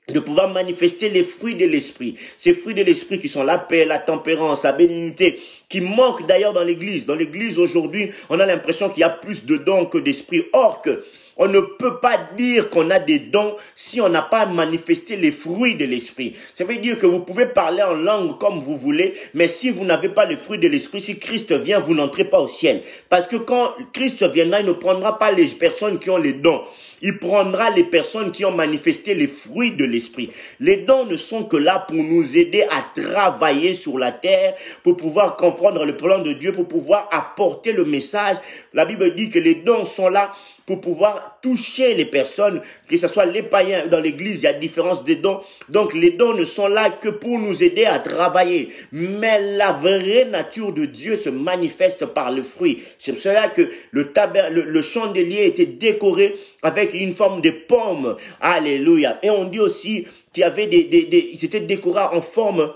de pouvoir manifester les fruits de l'esprit. Ces fruits de l'esprit qui sont la paix, la tempérance, la bénignité, qui manquent d'ailleurs dans l'église. Dans l'église aujourd'hui, on a l'impression qu'il y a plus de dons que d'esprit. Or que on ne peut pas dire qu'on a des dons si on n'a pas manifesté les fruits de l'esprit. Ça veut dire que vous pouvez parler en langue comme vous voulez, mais si vous n'avez pas les fruits de l'esprit, si Christ vient, vous n'entrez pas au ciel. Parce que quand Christ viendra, il ne prendra pas les personnes qui ont les dons. Il prendra les personnes qui ont manifesté les fruits de l'esprit. Les dons ne sont que là pour nous aider à travailler sur la terre, pour pouvoir comprendre le plan de Dieu, pour pouvoir apporter le message. La Bible dit que les dons sont là pour pouvoir toucher les personnes, que ce soit les païens dans l'église, il y a différence des dons. Donc les dons ne sont là que pour nous aider à travailler. Mais la vraie nature de Dieu se manifeste par le fruit. C'est pour cela que le chandelier était décoré avec une forme de pomme. Alléluia. Et on dit aussi qu'il y avait ils étaient décorés en forme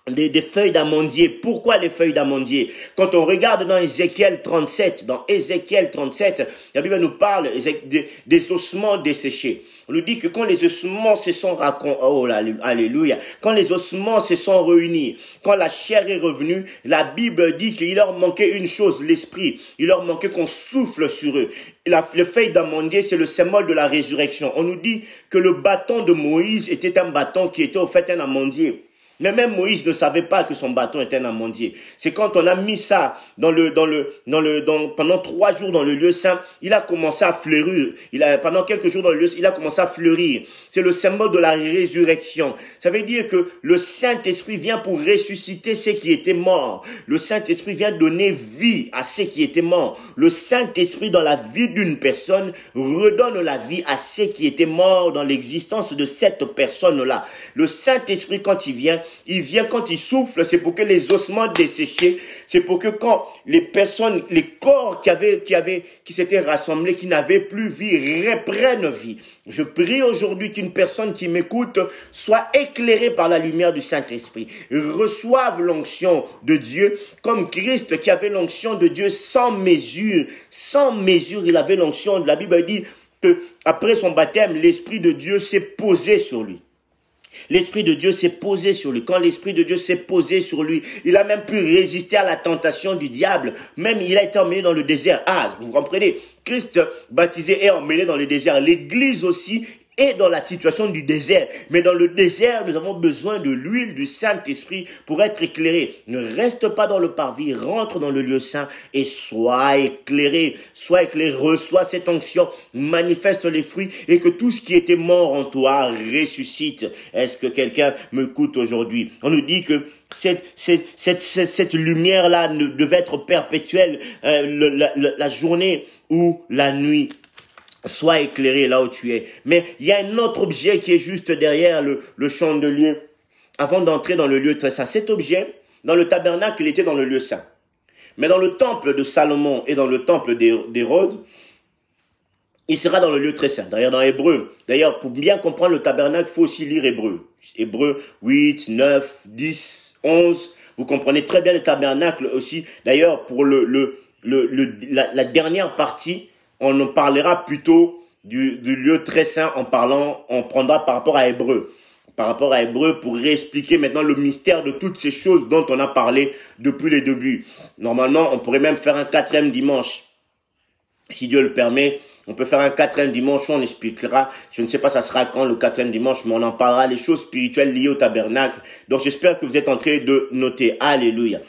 des feuilles d'amandier. Pourquoi les feuilles d'amandier? Quand on regarde dans Ézéchiel 37, la Bible nous parle des ossements desséchés. On nous dit que quand les ossements se sont alléluia, quand les ossements se sont réunis, quand la chair est revenue, la Bible dit qu'il leur manquait une chose, l'esprit. Il leur manquait qu'on souffle sur eux. Les feuilles d'amandier, c'est le symbole de la résurrection. On nous dit que le bâton de Moïse était un bâton qui était au fait un amandier. Mais même Moïse ne savait pas que son bâton était un amandier. C'est quand on a mis ça pendant 3 jours dans le lieu saint, il a commencé à fleurir. Pendant quelques jours dans le lieu, il a commencé à fleurir. C'est le symbole de la résurrection. Ça veut dire que le Saint-Esprit vient pour ressusciter ceux qui étaient morts. Le Saint-Esprit vient donner vie à ceux qui étaient morts. Le Saint-Esprit dans la vie d'une personne redonne la vie à ceux qui étaient morts dans l'existence de cette personne-là. Le Saint-Esprit, quand il vient quand il souffle, c'est pour que les ossements desséchés, c'est pour que quand les personnes, les corps qui s'étaient rassemblés, qui n'avaient plus vie, reprennent vie. Je prie aujourd'hui qu'une personne qui m'écoute soit éclairée par la lumière du Saint-Esprit, reçoive l'onction de Dieu, comme Christ qui avait l'onction de Dieu sans mesure, il avait l'onction. La Bible dit que après son baptême, l'Esprit de Dieu s'est posé sur lui. L'Esprit de Dieu s'est posé sur lui. Quand l'Esprit de Dieu s'est posé sur lui, il a même pu résister à la tentation du diable. Même il a été emmené dans le désert. Ah, vous comprenez? Christ baptisé est emmené dans le désert. L'Église aussi est dans la situation du désert. Mais dans le désert, nous avons besoin de l'huile du Saint-Esprit pour être éclairés. Ne reste pas dans le parvis, rentre dans le lieu saint et sois éclairé. Sois éclairé, reçois cette onction, manifeste les fruits et que tout ce qui était mort en toi ressuscite. Est-ce que quelqu'un m'écoute aujourd'hui? On nous dit que cette lumière-là ne devait être perpétuelle la journée ou la nuit. Sois éclairé là où tu es. Mais il y a un autre objet qui est juste derrière le chandelier avant d'entrer dans le lieu très saint. Cet objet, dans le tabernacle, il était dans le lieu saint. Mais dans le temple de Salomon et dans le temple d'Hérode, il sera dans le lieu très saint. D'ailleurs, dans Hébreu. D'ailleurs, pour bien comprendre le tabernacle, il faut aussi lire Hébreu. Hébreu 8, 9, 10, 11. Vous comprenez très bien le tabernacle aussi. D'ailleurs, pour la dernière partie, on en parlera plutôt du lieu très saint on prendra par rapport à Hébreu. Par rapport à Hébreu pour réexpliquer maintenant le mystère de toutes ces choses dont on a parlé depuis les débuts. Normalement, on pourrait même faire un 4e dimanche. Si Dieu le permet, on peut faire un 4e dimanche où on expliquera. Je ne sais pas ça sera quand le 4e dimanche, mais on en parlera les choses spirituelles liées au tabernacle. Donc j'espère que vous êtes en train de noter. Alléluia.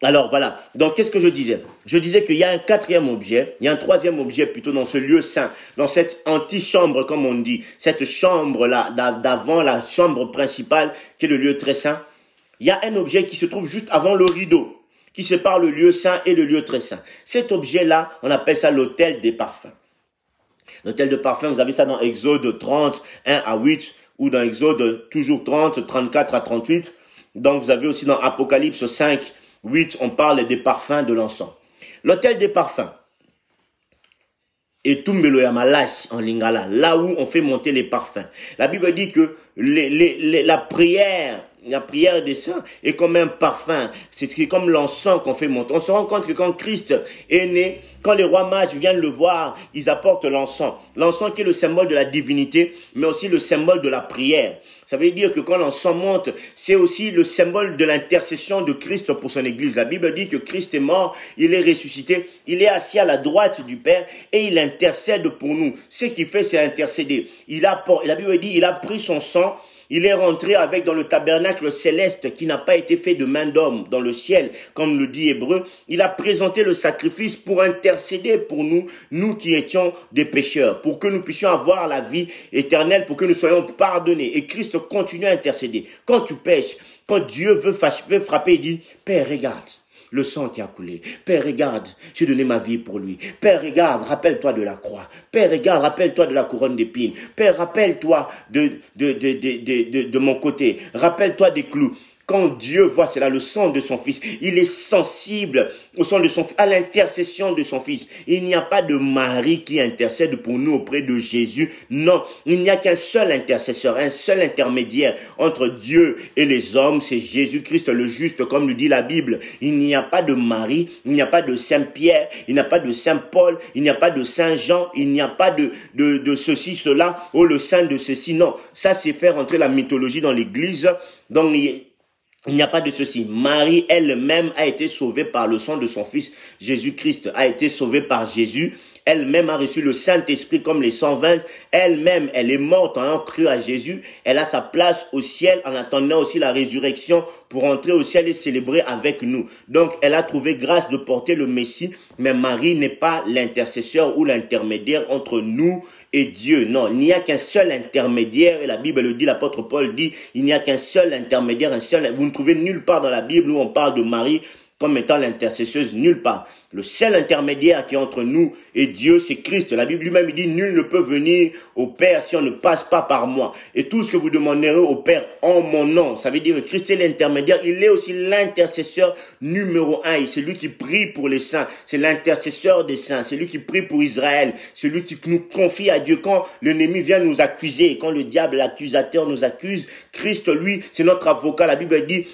Alors voilà, donc qu'est-ce que je disais? Je disais qu'il y a un 4e objet, il y a un 3e objet plutôt dans ce lieu saint, dans cette antichambre comme on dit, cette chambre-là, d'avant la chambre principale qui est le lieu très saint. Il y a un objet qui se trouve juste avant le rideau, qui sépare le lieu saint et le lieu très saint. Cet objet-là, on appelle ça l'autel des parfums. L'autel de parfums, vous avez ça dans Exode 30, 1 à 8, ou dans Exode toujours 30, 34 à 38. Donc vous avez aussi dans Apocalypse 5, 8, on parle des parfums de l'encens. L'autel des parfums. Et Tumbelo Yamalas en lingala, là où on fait monter les parfums. La Bible dit que la prière des saints est comme un parfum. C'est comme l'encens qu'on fait monter. On se rend compte que quand Christ est né, quand les rois mages viennent le voir, ils apportent l'encens. L'encens qui est le symbole de la divinité, mais aussi le symbole de la prière. Ça veut dire que quand l'encens monte, c'est aussi le symbole de l'intercession de Christ pour son Église. La Bible dit que Christ est mort, il est ressuscité, il est assis à la droite du Père et il intercède pour nous. Ce qu'il fait, c'est intercéder. La Bible dit, il a pris son sang, il est rentré avec dans le tabernacle céleste qui n'a pas été fait de main d'homme dans le ciel, comme le dit Hébreu. Il a présenté le sacrifice pour intercéder pour nous, nous qui étions des pécheurs, pour que nous puissions avoir la vie éternelle, pour que nous soyons pardonnés. Et Christ continue à intercéder. Quand tu pêches, quand Dieu veut frapper, il dit, Père, regarde le sang qui a coulé. Père, regarde, j'ai donné ma vie pour lui. Père, regarde, rappelle-toi de la croix. Père, regarde, rappelle-toi de la couronne d'épines. Père, rappelle-toi de mon côté. Rappelle-toi des clous. Quand Dieu voit cela, le sang de son Fils, il est sensible au sang de son Fils, à l'intercession de son Fils. Il n'y a pas de Marie qui intercède pour nous auprès de Jésus. Non, il n'y a qu'un seul intercesseur, un seul intermédiaire entre Dieu et les hommes, c'est Jésus-Christ le juste, comme le dit la Bible. Il n'y a pas de Marie, il n'y a pas de Saint-Pierre, il n'y a pas de Saint-Paul, il n'y a pas de Saint-Jean, il n'y a pas de ceci, cela, ou le saint de ceci. Non, ça c'est faire entrer la mythologie dans l'Église. Donc il n'y a pas de ceci. Marie elle-même a été sauvée par le sang de son Fils. Jésus-Christ a été sauvé par Jésus. Elle-même a reçu le Saint-Esprit comme les 120. Elle-même, elle est morte en ayant cru à Jésus. Elle a sa place au ciel en attendant aussi la résurrection pour entrer au ciel et célébrer avec nous. Donc, elle a trouvé grâce de porter le Messie. Mais Marie n'est pas l'intercesseur ou l'intermédiaire entre nous et Dieu. Non, il n'y a qu'un seul intermédiaire. Et la Bible le dit, l'apôtre Paul dit, il n'y a qu'un seul intermédiaire, vous ne trouvez nulle part dans la Bible où on parle de Marie comme étant l'intercesseuse, nulle part. Le seul intermédiaire qui est entre nous et Dieu, c'est Christ. La Bible lui-même dit, nul ne peut venir au Père si on ne passe pas par moi. Et tout ce que vous demanderez au Père en mon nom, ça veut dire que Christ est l'intermédiaire. Il est aussi l'intercesseur numéro 1. C'est lui qui prie pour les saints. C'est l'intercesseur des saints. C'est lui qui prie pour Israël. C'est lui qui nous confie à Dieu. Quand l'ennemi vient nous accuser, quand le diable, l'accusateur nous accuse, Christ, lui, c'est notre avocat. La Bible dit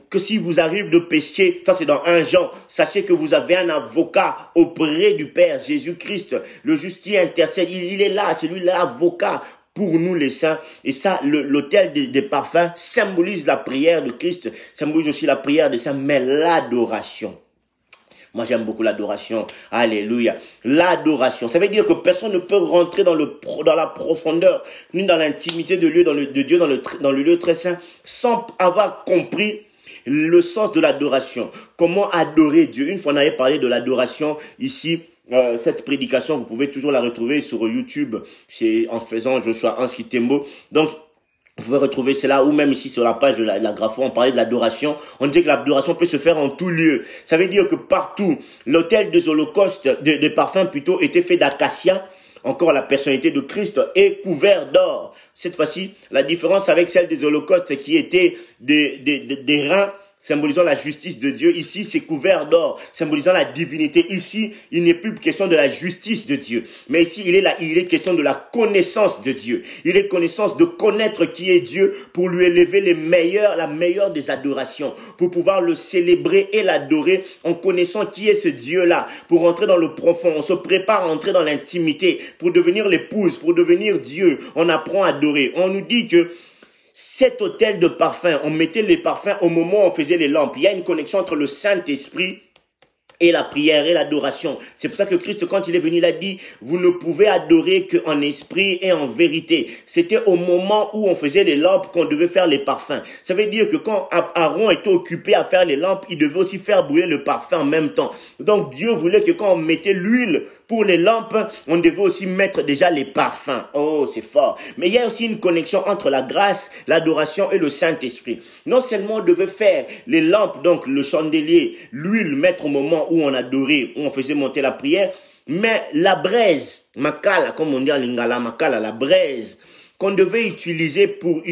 que si vous arrive de pécher, ça c'est dans 1 Jean, sachez que vous avez un avocat auprès du Père, Jésus-Christ, le juste qui intercède. Il est là, c'est lui l'avocat pour nous les saints. Et ça, l'autel des parfums symbolise la prière de Christ, symbolise aussi la prière des saints, mais l'adoration. Moi, j'aime beaucoup l'adoration. Alléluia. L'adoration. Ça veut dire que personne ne peut rentrer dans la profondeur, ni dans l'intimité de Dieu, dans le lieu très saint, sans avoir compris le sens de l'adoration. Comment adorer Dieu. Une fois, on avait parlé de l'adoration ici. Cette prédication, vous pouvez toujours la retrouver sur YouTube. C'est en faisant Joshua Anski Tembo. Donc, vous pouvez retrouver cela, ou même ici sur la page de la Grafo, on parlait de l'adoration. On dit que l'adoration peut se faire en tout lieu. Ça veut dire que partout, l'autel des holocaustes, des parfums plutôt, était fait d'acacia. Encore la personnalité de Christ est couvert d'or. Cette fois-ci, la différence avec celle des holocaustes qui étaient des reins, symbolisant la justice de Dieu. Ici, c'est couvert d'or, symbolisant la divinité. Ici, il n'est plus question de la justice de Dieu. Mais ici, il est question de la connaissance de Dieu. Il est connaissance de connaître qui est Dieu pour lui élever la meilleure des adorations, pour pouvoir le célébrer et l'adorer en connaissant qui est ce Dieu-là. Pour entrer dans le profond, on se prépare à entrer dans l'intimité, pour devenir l'épouse, pour devenir Dieu. On apprend à adorer. On nous dit que cet autel de parfum, on mettait les parfums au moment où on faisait les lampes. Il y a une connexion entre le Saint-Esprit et la prière et l'adoration. C'est pour ça que Christ, quand il est venu, il a dit, vous ne pouvez adorer qu'en esprit et en vérité. C'était au moment où on faisait les lampes qu'on devait faire les parfums. Ça veut dire que quand Aaron était occupé à faire les lampes, il devait aussi faire brûler le parfum en même temps. Donc Dieu voulait que quand on mettait l'huile pour les lampes, on devait aussi mettre déjà les parfums. Oh, c'est fort. Mais il y a aussi une connexion entre la grâce, l'adoration et le Saint-Esprit. Non seulement on devait faire les lampes, donc le chandelier, l'huile, mettre au moment où on adorait, où on faisait monter la prière, mais la braise, makala, comme on dit en lingala, makala, la braise, qu'on devait utiliser pour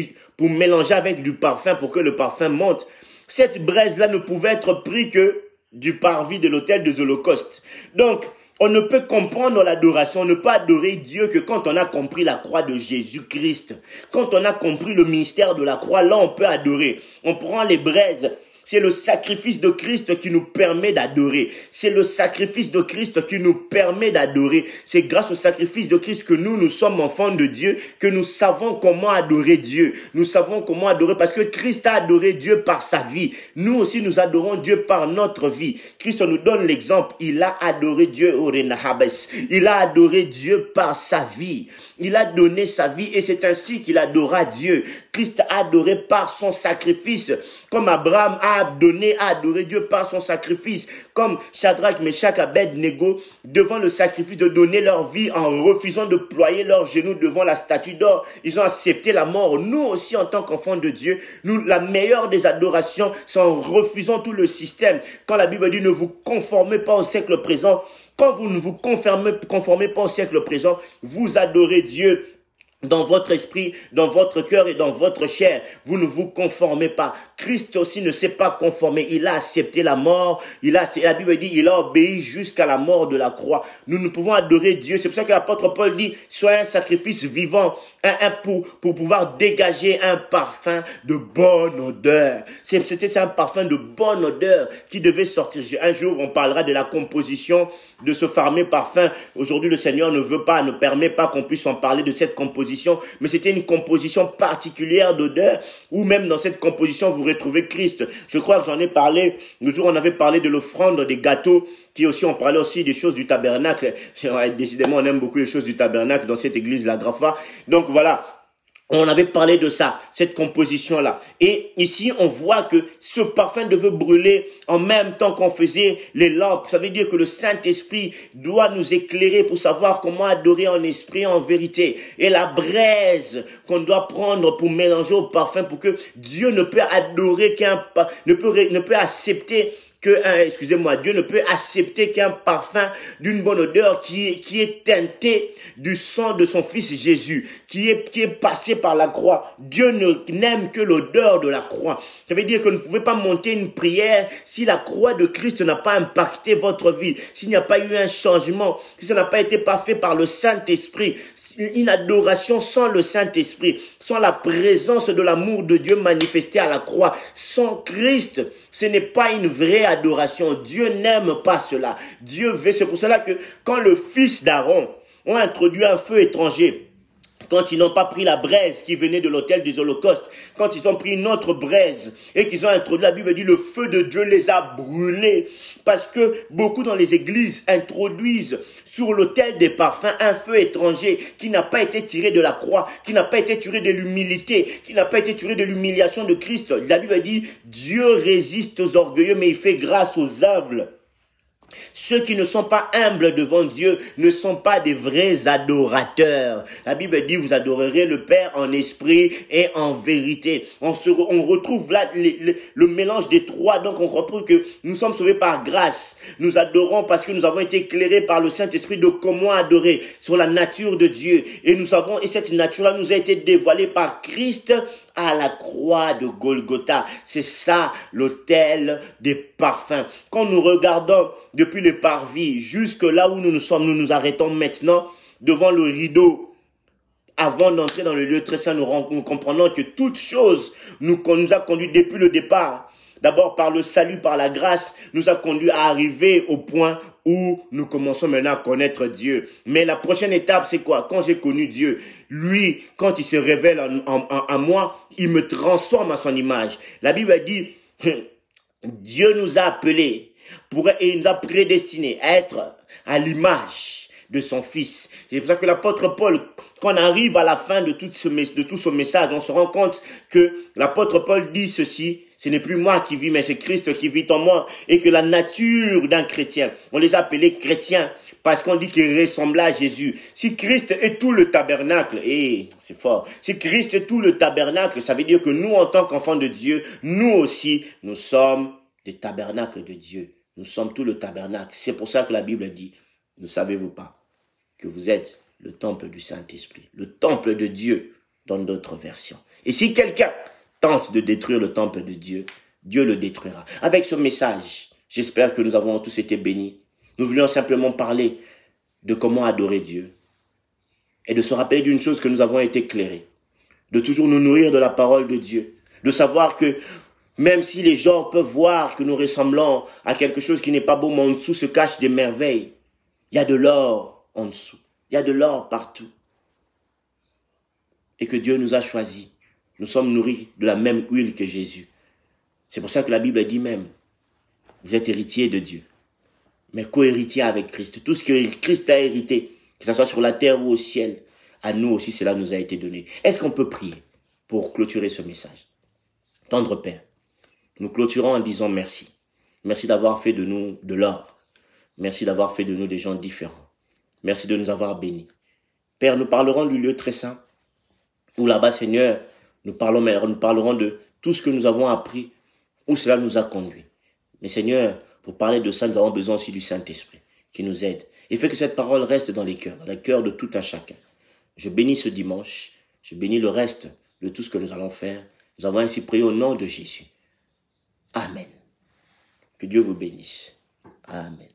mélanger avec du parfum, pour que le parfum monte, cette braise-là ne pouvait être prise que du parvis de l'autel des holocaustes. Donc, on ne peut comprendre l'adoration, on ne peut adorer Dieu que quand on a compris la croix de Jésus-Christ. Quand on a compris le mystère de la croix, là on peut adorer. On prend les braises. C'est le sacrifice de Christ qui nous permet d'adorer. C'est le sacrifice de Christ qui nous permet d'adorer. C'est grâce au sacrifice de Christ que nous sommes enfants de Dieu, que nous savons comment adorer Dieu. Nous savons comment adorer parce que Christ a adoré Dieu par sa vie. Nous aussi, nous adorons Dieu par notre vie. Christ nous donne l'exemple. Il a adoré Dieu au Renahabes. Il a adoré Dieu par sa vie. Il a donné sa vie et c'est ainsi qu'il adora Dieu. Christ a adoré par son sacrifice. Comme Abraham a adoré Dieu par son sacrifice. Comme Shadrach, Meshach, Abed-Nego, devant le sacrifice de donner leur vie en refusant de ployer leurs genoux devant la statue d'or. Ils ont accepté la mort. Nous aussi, en tant qu'enfants de Dieu, la meilleure des adorations, c'est en refusant tout le système. Quand la Bible dit ne vous conformez pas au siècle présent, quand vous ne vous conformez pas au siècle présent, vous adorez Dieu dans votre esprit, dans votre cœur et dans votre chair. Vous ne vous conformez pas. Christ aussi ne s'est pas conformé. Il a accepté la mort. La Bible dit, il a obéi jusqu'à la mort de la croix. Nous ne pouvons adorer Dieu. C'est pour ça que l'apôtre Paul dit, soyez un sacrifice vivant, pour pouvoir dégager un parfum de bonne odeur. C'était un parfum de bonne odeur qui devait sortir. Un jour, on parlera de la composition de ce fameux parfum. Aujourd'hui, le Seigneur ne permet pas qu'on puisse en parler de cette composition, mais c'était une composition particulière d'odeur, où même dans cette composition, vous retrouvez Christ. Je crois que j'en ai parlé, le jour où on avait parlé de l'offrande des gâteaux, qui aussi, on parlait aussi des choses du tabernacle. Décidément, on aime beaucoup les choses du tabernacle dans cette église, la Grafa. Donc voilà. On avait parlé de ça, cette composition-là. Et ici, on voit que ce parfum devait brûler en même temps qu'on faisait les lampes. Ça veut dire que le Saint-Esprit doit nous éclairer pour savoir comment adorer en esprit, en vérité. Et la braise qu'on doit prendre pour mélanger au parfum, pour que Dieu ne peut adorer ne peut accepter Dieu ne peut accepter qu'un parfum d'une bonne odeur qui est teinté du sang de son fils Jésus, qui est passé par la croix. Dieu n'aime que l'odeur de la croix. Ça veut dire que vous ne pouvez pas monter une prière si la croix de Christ n'a pas impacté votre vie, s'il n'y a pas eu un changement, si ça n'a pas été parfait par le Saint-Esprit. Une adoration sans le Saint-Esprit, sans la présence de l'amour de Dieu manifesté à la croix, sans Christ, ce n'est pas une vraie adoration. Dieu n'aime pas cela. Dieu veut. C'est pour cela que quand le fils d'Aaron ont introduit un feu étranger, quand ils n'ont pas pris la braise qui venait de l'autel des holocaustes, quand ils ont pris une autre braise et qu'ils ont introduit, la Bible dit, le feu de Dieu les a brûlés. Parce que beaucoup dans les églises introduisent sur l'autel des parfums un feu étranger qui n'a pas été tiré de la croix, qui n'a pas été tiré de l'humilité, qui n'a pas été tiré de l'humiliation de Christ. La Bible dit, Dieu résiste aux orgueilleux, mais il fait grâce aux humbles. Ceux qui ne sont pas humbles devant Dieu ne sont pas des vrais adorateurs. La Bible dit, vous adorerez le Père en esprit et en vérité. On retrouve là le mélange des trois. Donc on retrouve que nous sommes sauvés par grâce. Nous adorons parce que nous avons été éclairés par le Saint-Esprit de comment adorer sur la nature de Dieu. Et cette nature-là nous a été dévoilée par Christ à la croix de Golgotha. C'est ça, l'autel des parfums. Quand nous regardons depuis le parvis jusque là où nous nous arrêtons maintenant devant le rideau. Avant d'entrer dans le lieu très saint, nous comprenons que toute chose nous a conduit depuis le départ. D'abord par le salut, par la grâce, nous a conduit à arriver au point où nous commençons maintenant à connaître Dieu. Mais la prochaine étape, c'est quoi? Quand j'ai connu Dieu, lui, quand il se révèle en moi, il me transforme à son image. La Bible dit, Dieu nous a appelés et il nous a prédestinés à être à l'image de son fils. C'est pour ça que l'apôtre Paul, quand on arrive à la fin de tout ce message, on se rend compte que l'apôtre Paul dit ceci: ce n'est plus moi qui vis, mais c'est Christ qui vit en moi. Et que la nature d'un chrétien, on les a appelés chrétiens, parce qu'on dit qu'il ressemblait à Jésus. Si Christ est tout le tabernacle, c'est fort. Si Christ est tout le tabernacle, ça veut dire que nous, en tant qu'enfants de Dieu, nous aussi, nous sommes des tabernacles de Dieu. Nous sommes tout le tabernacle. C'est pour ça que la Bible dit, ne savez-vous pas que vous êtes le temple du Saint-Esprit, le temple de Dieu dans d'autres versions. Et si quelqu'un tente de détruire le temple de Dieu, Dieu le détruira. Avec ce message, j'espère que nous avons tous été bénis. Nous voulions simplement parler de comment adorer Dieu et de se rappeler d'une chose que nous avons été éclairés, de toujours nous nourrir de la parole de Dieu, de savoir que même si les gens peuvent voir que nous ressemblons à quelque chose qui n'est pas beau, mais en dessous se cachent des merveilles. Il y a de l'or en dessous. Il y a de l'or partout. Et que Dieu nous a choisis. Nous sommes nourris de la même huile que Jésus. C'est pour ça que la Bible dit même, vous êtes héritiers de Dieu, mais co-héritiers avec Christ. Tout ce que Christ a hérité, que ce soit sur la terre ou au ciel, à nous aussi cela nous a été donné. Est-ce qu'on peut prier pour clôturer ce message? Tendre Père, nous clôturons en disant merci. Merci d'avoir fait de nous de l'or. Merci d'avoir fait de nous des gens différents. Merci de nous avoir bénis. Père, nous parlerons du lieu très saint, où là-bas, Seigneur, nous parlerons de tout ce que nous avons appris, où cela nous a conduits. Mais Seigneur, pour parler de ça, nous avons besoin aussi du Saint-Esprit, qui nous aide. Et fait que cette parole reste dans les cœurs de tout un chacun. Je bénis ce dimanche. Je bénis le reste de tout ce que nous allons faire. Nous avons ainsi prié au nom de Jésus. Amen. Que Dieu vous bénisse. Amen.